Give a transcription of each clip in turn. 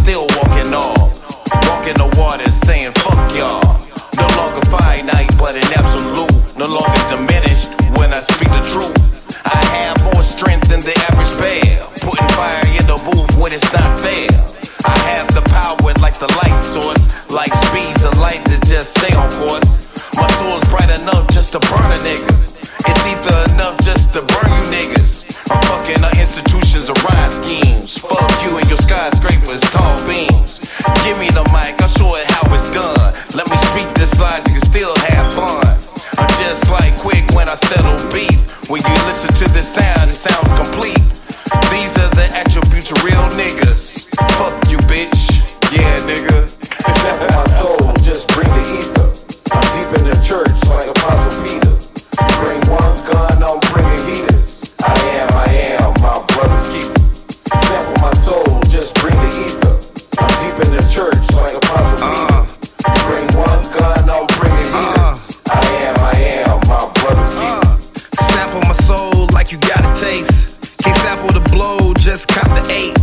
still walking off. Walking the water saying fuck y'all. No longer finite, but an absolute. No longer diminished when I speak the truth. I have more strength than the average bear. Putting fire in the booth when it's not fair. I have the power like the light source. Like speeds of light that just stay on course. My soul's bright enough just to burn a nigga. It's either enough just to burn you niggas. I'm fucking our institutions of rhyme schemes. Fuck you and your skyscrapers, tall beams. Give me the mic, I'll show it how it's done. Let me speak this logic and still have fun. I'm just like quick when I settle beef. When you listen to this sound, it sounds complete. These are the attributes of real niggas. Fuck you, bitch. Yeah, nigga. Except for my soul, just bring the ether. I'm deep in the church like Apostle Peter. You bring one gun, I'm bringing heaters. I am, my brother's keeper. Except for my soul, just bring the ether. I'm deep in the church like Apostle Peter. You bring one gun, I'm bringing heaters. I am, my brother's keeper. Sample my soul like you got a taste. Can't sample the blow, just cop the 8.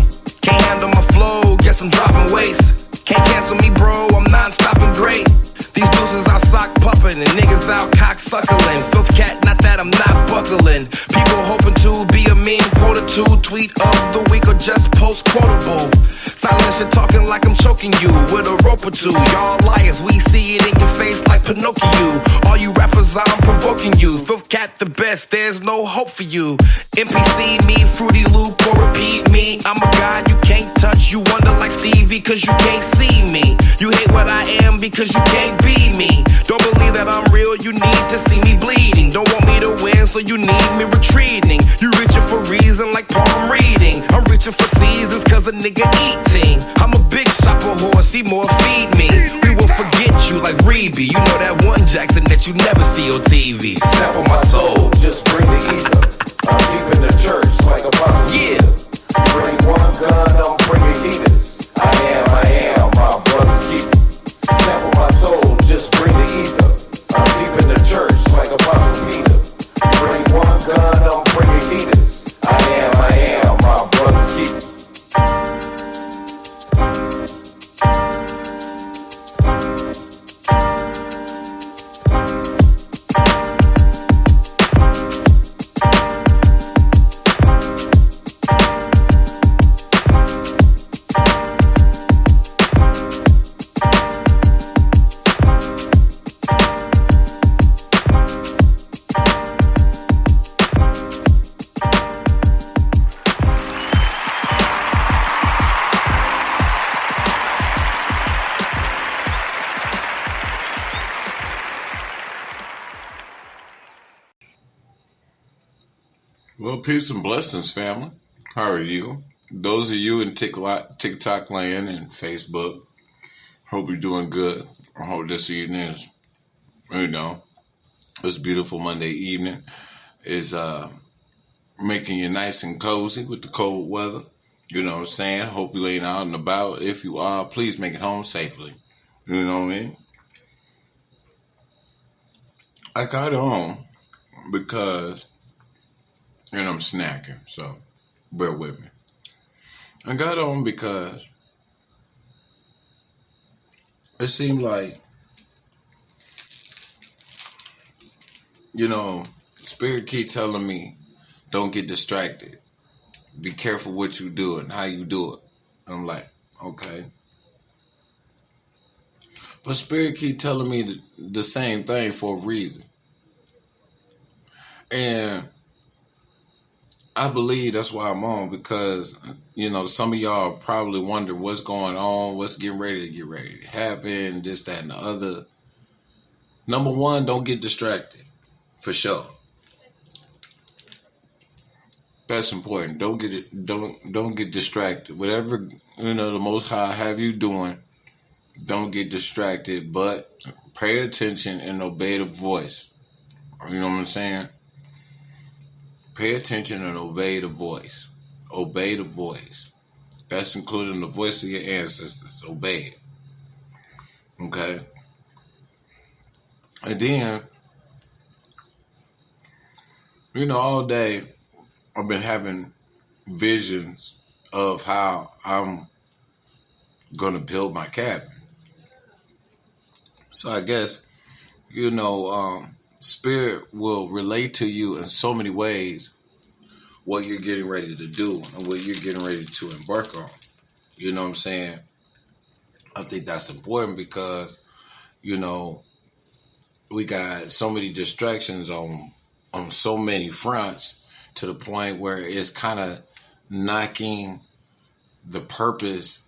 Can't handle my flow, guess I'm dropping waste. Can't cancel me, bro, I'm non-stop and great. These deuces out sock pupping and niggas out cock suckling. Filth cat, not that I'm not buckling. People hoping to be a meme, quote or two, tweet of the week or just post quotable. Silent shit talking like I'm choking you with a rope or two. Y'all liars, we see it in your face like Pinocchio. All you rappers, I'm provoking you. Filth cat the best, there's no hope for you. NPC me, Fruity Loop or repeat me. I'm a god you can't touch, you wonder like Stevie cause you can't see me. You hate what I am because you can't be me. Don't believe that I'm real, you need to see me bleeding. Don't want me to win, so you need me retreating. You reaching for reason like palm reading. I'm reaching for seasons cause a nigga eating. I'm a big shopper horse, see more feed me. We will forget you like Reeby. You know that one Jackson that you never see on TV. Sample my soul, just bring the ether. I'm deep in the church like Apostle Peter. Bring one gun, I'm bringing heaters. I am, my brother's keeper. Sample my soul, just bring the ether. I'm deep in the church like Apostle Peter. Bring one gun, I'm bringing heaters. I am, my brother's keeper. Well, peace and blessings, family. How are you? Those of you in TikTok land and Facebook, hope you're doing good. I hope this evening is, this beautiful Monday evening is making you nice and cozy with the cold weather. You know what I'm saying? Hope you ain't out and about. If you are, please make it home safely. You know what I mean? I got on because... and I'm snacking, so bear with me. I got on because it seemed like, Spirit keep telling me, don't get distracted. Be careful what you do and how you do it. I'm like, okay. But Spirit keep telling me the same thing for a reason. And I believe that's why I'm on, because, some of y'all probably wonder what's going on, what's getting ready to happen, this, that, and the other. Number one, don't get distracted, for sure. That's important. Don't get distracted. Whatever, the Most High have you doing, don't get distracted, but pay attention and obey the voice. You know what I'm saying? Pay attention and obey the voice. Obey the voice. That's including the voice of your ancestors. Obey it. Okay? And then, all day I've been having visions of how I'm going to build my cabin. So I guess, spirit will relate to you in so many ways what you're getting ready to do and what you're getting ready to embark on. You know what I'm saying? I think that's important because, we got so many distractions on so many fronts to the point where it's kind of knocking the purpose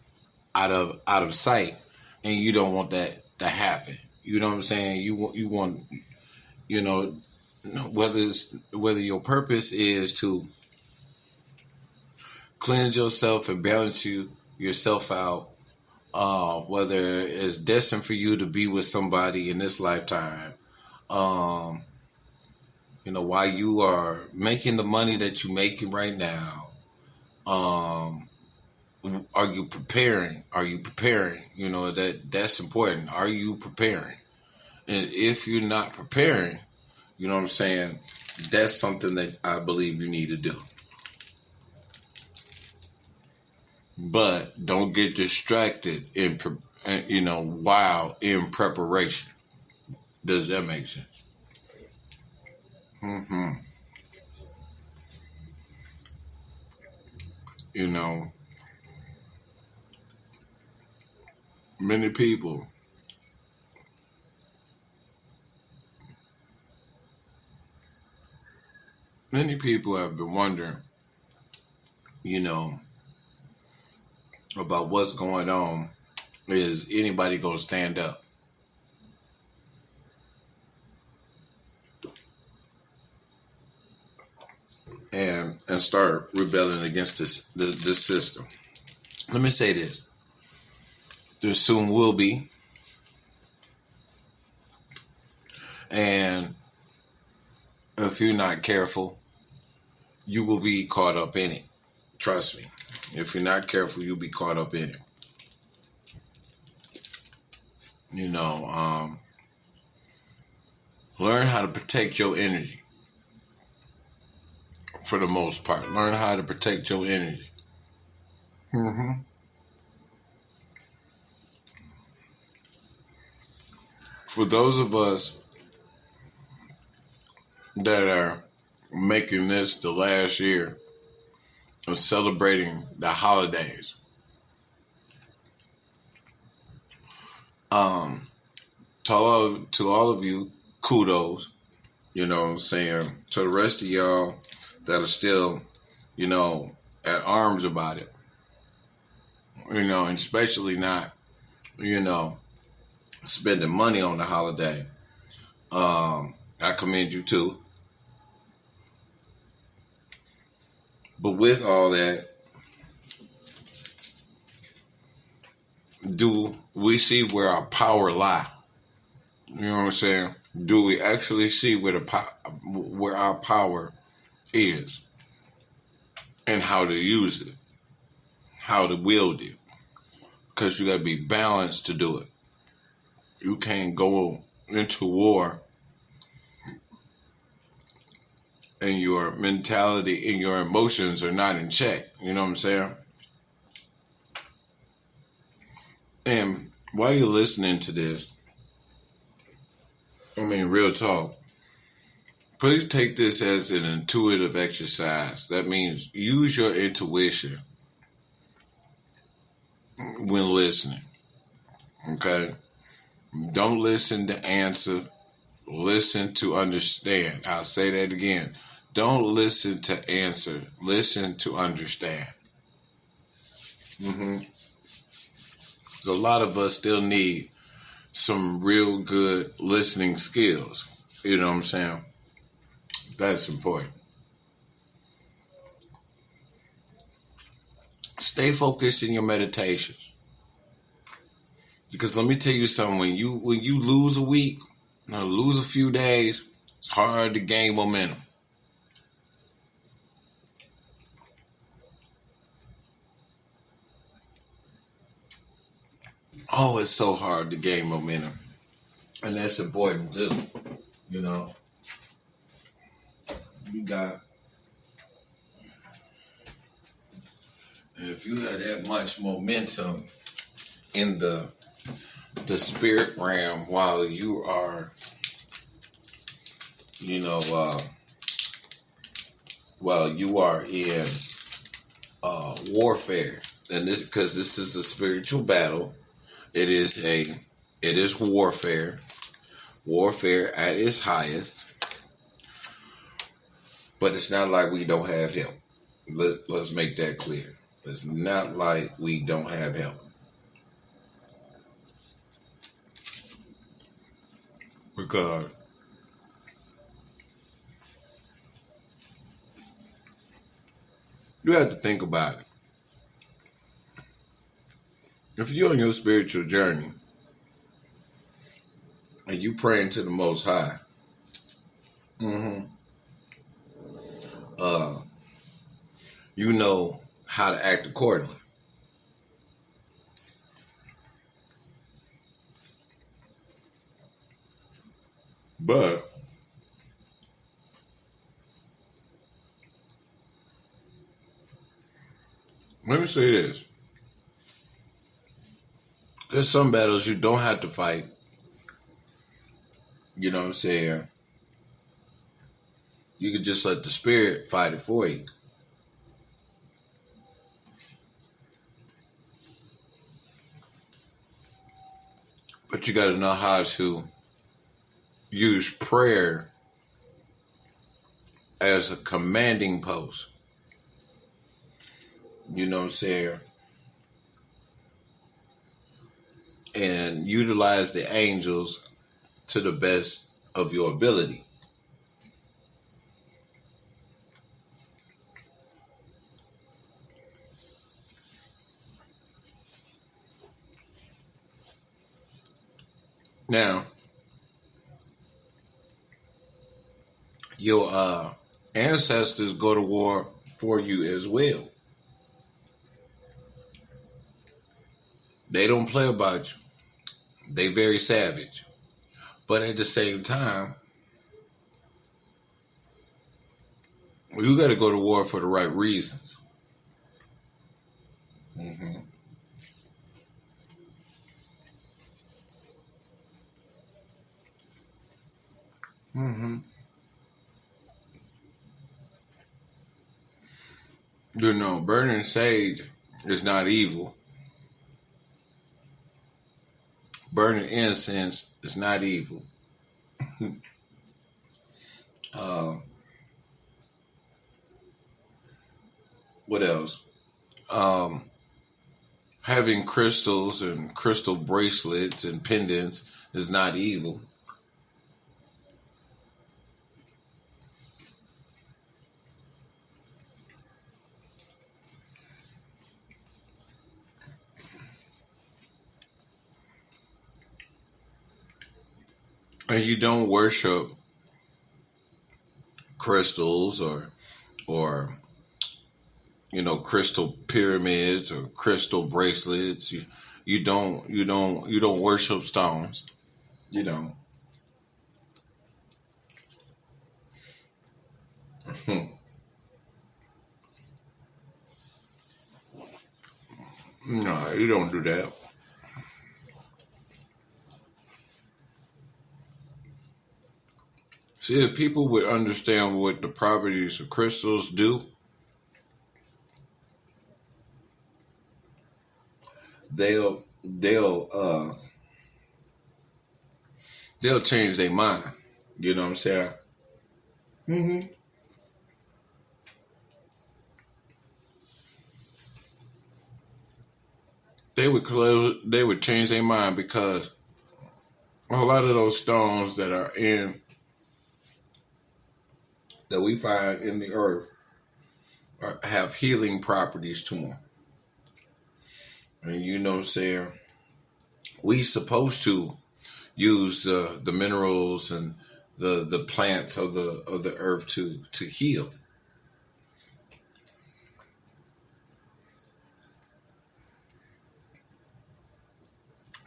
out of sight, and you don't want that to happen. You know what I'm saying? You want whether your purpose is to cleanse yourself and balance yourself out, whether it's destined for you to be with somebody in this lifetime, while you are making the money that you're making right now, are you preparing? That's important. Are you preparing? And if you're not preparing, you know what I'm saying, that's something that I believe you need to do. But don't get distracted while in preparation. Does that make sense? Many people have been wondering, about what's going on. Is anybody going to stand up? And start rebelling against this system. Let me say this. There soon will be. And if you're not careful, you will be caught up in it. Trust me. If you're not careful, you'll be caught up in it. Learn how to protect your energy. For the most part, learn how to protect your energy. For those of us that are making this the last year of celebrating the holidays, to all of you, kudos. You know what I'm saying? To the rest of y'all that are still, at arms about it, and especially not, spending money on the holiday. I commend you too. But with all that, do we see where our power lie? You know what I'm saying? Do we actually see where our power is and how to use it, how to wield it? Because you got to be balanced to do it. You can't go into war and your mentality and your emotions are not in check. You know what I'm saying? And while you're listening to this, real talk, please take this as an intuitive exercise. That means use your intuition when listening. Okay? Don't listen to answer. Listen to understand. I'll say that again. Don't listen to answer. Listen to understand. So a lot of us still need some real good listening skills. You know what I'm saying? That's important. Stay focused in your meditations. Because let me tell you something, when you lose a week, lose a few days, it's hard to gain momentum. Oh, it's so hard to gain momentum. And that's important too. If you have that much momentum, in the spirit realm while you are, you know, while you are in warfare, and this because this is a spiritual battle. It is warfare at its highest. But it's not like we don't have help. Let's make that clear. It's not like we don't have help. Because you have to think about it. If you're on your spiritual journey and you praying to the Most High, you know how to act accordingly. But let me say this. There's some battles you don't have to fight. You know what I'm saying? You could just let the spirit fight it for you. But you got to know how to use prayer as a commanding post. You know what I'm saying? And utilize the angels to the best of your ability. Now, your ancestors go to war for you as well. They don't play about you. They very savage. But at the same time, you got to go to war for the right reasons. Mm-hmm. Mm-hmm. You know, burning sage is not evil. Burning incense is not evil. What else? Having crystals and crystal bracelets and pendants is not evil. And you don't worship crystals or you know, crystal pyramids or crystal bracelets. You don't worship stones. You don't. No, you don't do that. See, if people would understand what the properties of crystals do, they'll they'll change their mind. You know what I'm saying? Mm-hmm. They would change their mind because a lot of those stones that we find in the earth have healing properties to them. And you know what I'm saying? We supposed to use the minerals and the plants of the earth to heal.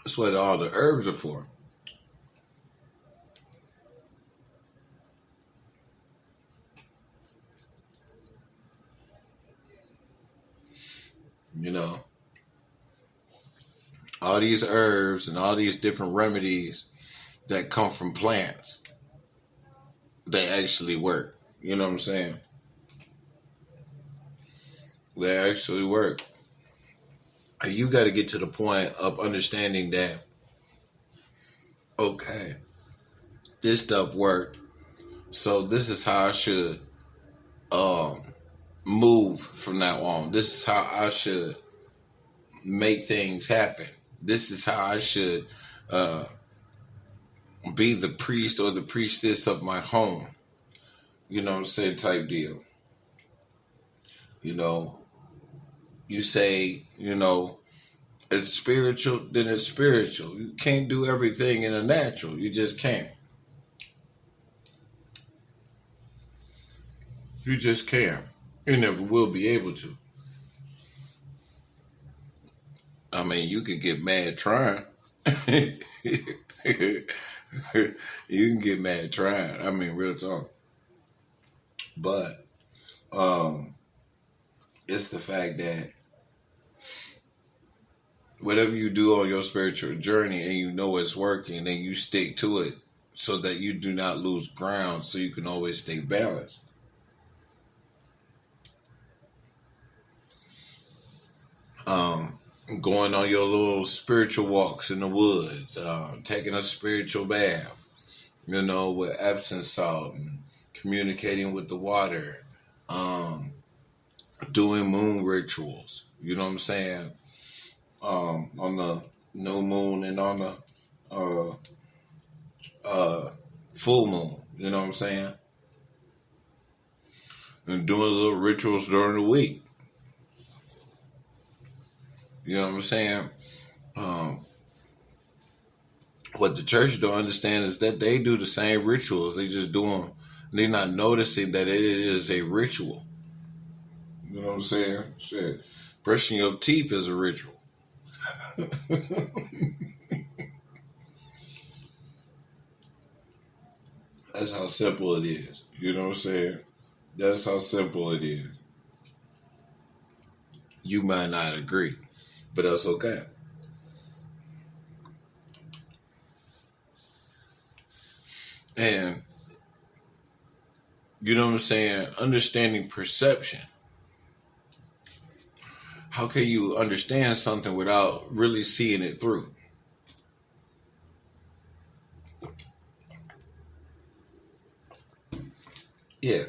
That's what all the herbs are for. You know. All these herbs and all these different remedies that come from plants, they actually work. You know what I'm saying? They actually work. And you got to get to the point of understanding that, okay, this stuff worked. So this is how I should move from now on. This is how I should make things happen. This is how I should be the priest or the priestess of my home. You know what I'm saying? Type deal. You know, you say, you know, it's spiritual, then it's spiritual. You can't do everything in the natural. You just can't. You just can't. You never will be able to. I mean, you could get mad trying. You can get mad trying. I mean, real talk. But it's the fact that whatever you do on your spiritual journey and you know it's working, then you stick to it so that you do not lose ground, so you can always stay balanced. Going on your little spiritual walks in the woods, taking a spiritual bath, you know, with Epsom salt, and communicating with the water, doing moon rituals, you know what I'm saying, on the new moon and on the full moon, you know what I'm saying, and doing little rituals during the week. You know what I'm saying? What the church don't understand is that they do the same rituals. They just do them. They're not noticing that it is a ritual. You know what I'm saying? Shit. Brushing your teeth is a ritual. That's how simple it is. You know what I'm saying? That's how simple it is. You might not agree, but that's okay. And, you know what I'm saying? Understanding perception. How can you understand something without really seeing it through? Yeah.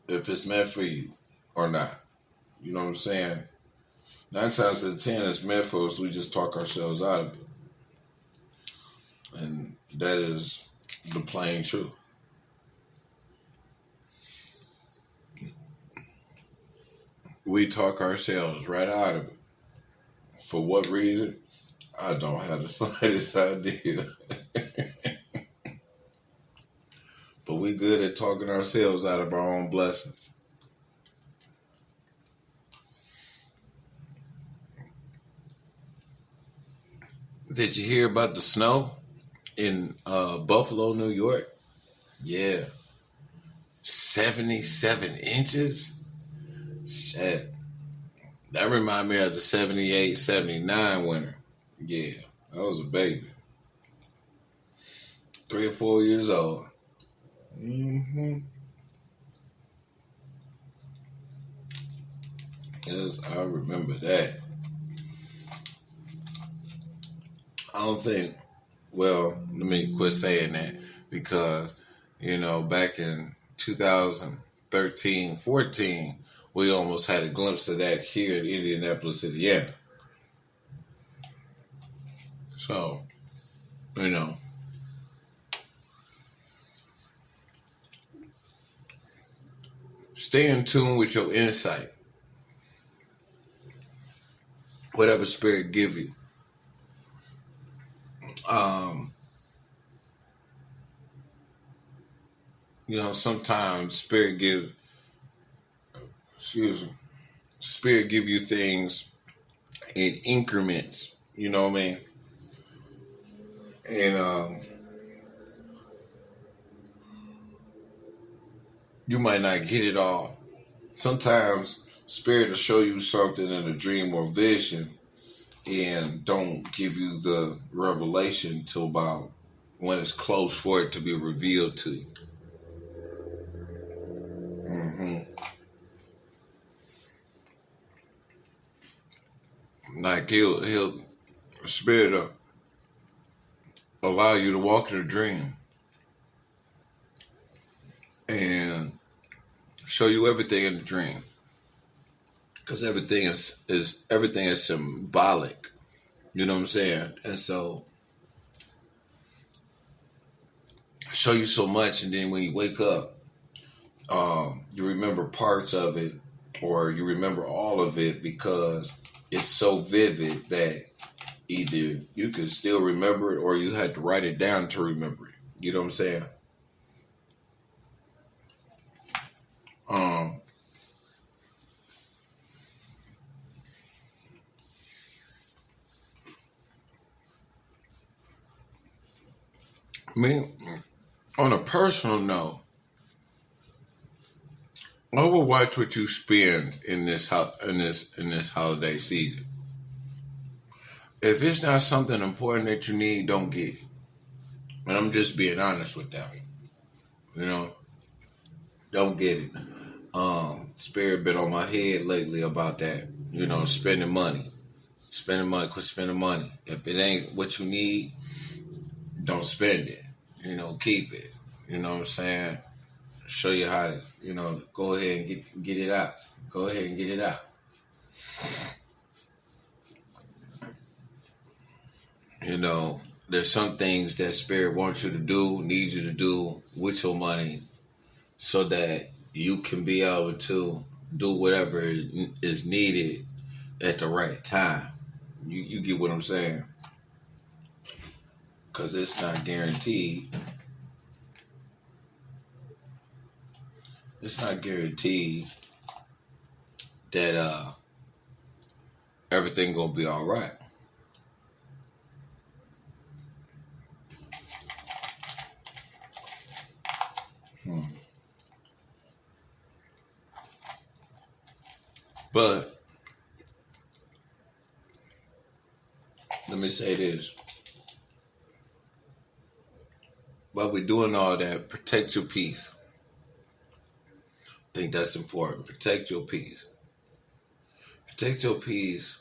If it's meant for you or not. You know what I'm saying? 9 times out of 10, it's meant for us. We just talk ourselves out of it. And that is the plain truth. We talk ourselves right out of it. For what reason? I don't have the slightest idea. But we good at talking ourselves out of our own blessings. Did you hear about the snow in Buffalo, New York? Yeah. 77 inches? Shit. That remind me of the 78, 79 winter. Yeah, I was a baby. 3 or 4 years old. Yes, I remember that. I don't think, well, let me quit saying that because, you know, back in 2013, 14, we almost had a glimpse of that here in Indianapolis, Indiana. So, you know, stay in tune with your insight. Whatever spirit give you. You know, sometimes spirit give you things in increments, you know what I mean? And you might not get it all. Sometimes spirit will show you something in a dream or vision, and don't give you the revelation till about when it's close for it to be revealed to you. Like he'll spirit up, allow you to walk in a dream and show you everything in the dream, because everything is symbolic. You know what I'm saying? And so show you so much, and then when you wake up, you remember parts of it, or you remember all of it because it's so vivid that either you can still remember it or you had to write it down to remember it. You know what I'm saying? I mean, on a personal note, I will watch what you spend in this holiday season. If it's not something important that you need, don't get it. And I'm just being honest with that. You know, don't get it. Spirit been on my head lately about that. You know, spending money. Quit spending money. If it ain't what you need, don't spend it. You know, keep it. You know what I'm saying? Show you how to, you know, go ahead and get it out. Go ahead and get it out. You know, there's some things that Spirit wants you to do, needs you to do with your money so that you can be able to do whatever is needed at the right time. You get what I'm saying? Because it's not guaranteed. It's not guaranteed that everything gonna be all right. But let me say this. While we're doing all that, protect your peace. I think that's important. Protect your peace. Protect your peace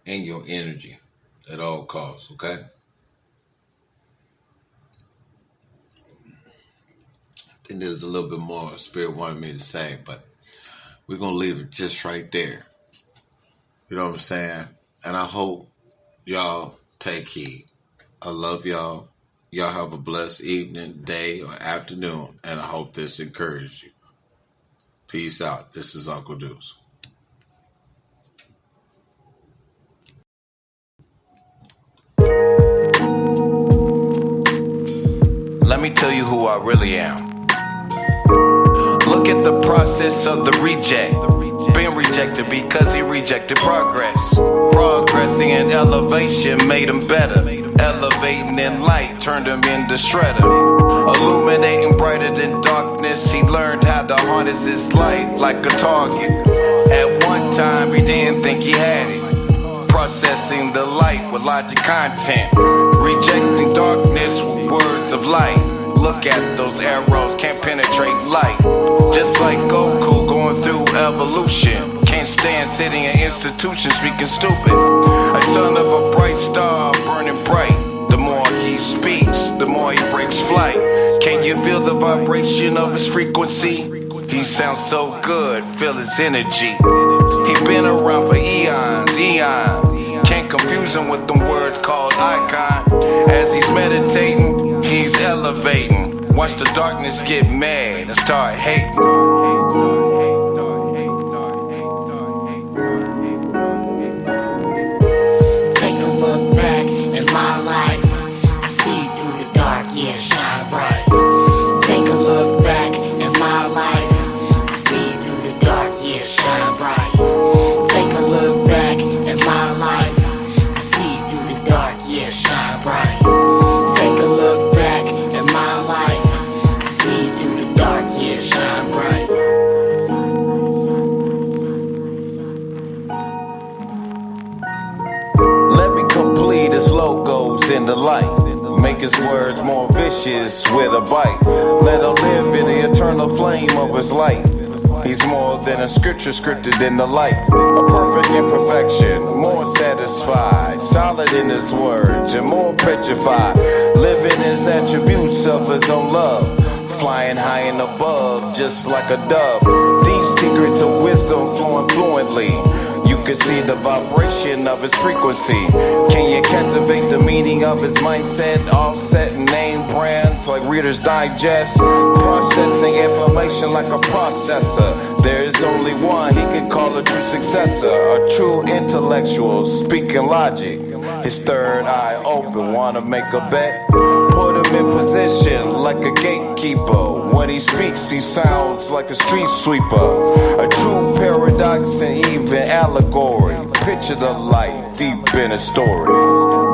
and your energy at all costs, okay? I think there's a little bit more Spirit wanted me to say, but we're going to leave it just right there. You know what I'm saying? And I hope y'all take heed. I love y'all. Y'all have a blessed evening, day, or afternoon, and I hope this encouraged you. Peace out. This is Uncle Deuce. Let me tell you who I really am. Look at the process of the reject. Being rejected because he rejected progress. Progressing in elevation made him better. Elevating in light turned him into shredder. Illuminating brighter than darkness, he learned how to harness his light like a target. At one time he didn't think he had it. Processing the light with logic content. Rejecting darkness with words of light. Look at those arrows, can't penetrate light. Just like Goku going through evolution. Can't stand sitting in institutions speaking stupid. A son of a bright star burning bright. The more he speaks, the more he breaks flight. Can you feel the vibration of his frequency? He sounds so good, feel his energy. He been around for eons. Can't confuse him with them words called icon. As he's meditating, he's elevating. Watch the darkness get mad and start hating. Shine bright. is in the light. Make his words more vicious with a bite. Let him live in the eternal flame of his light. He's more than a scripture scripted in the light. A perfect imperfection, more satisfied. Solid in his words and more petrified. Living his attributes of his own love. Flying high and above, just like a dove. Deep secrets of wisdom flowing fluently. You can see the vibration of his frequency. Can you captivate the meaning of his mindset? Offset and name brands like Reader's Digest. Processing information like a processor. There is only one he could call a true successor. A true intellectual speaking logic. His third eye open, wanna make a bet? Put him in position like a gatekeeper. When he speaks, he sounds like a street sweeper. A true paradox and even allegory. Picture the light deep in a story.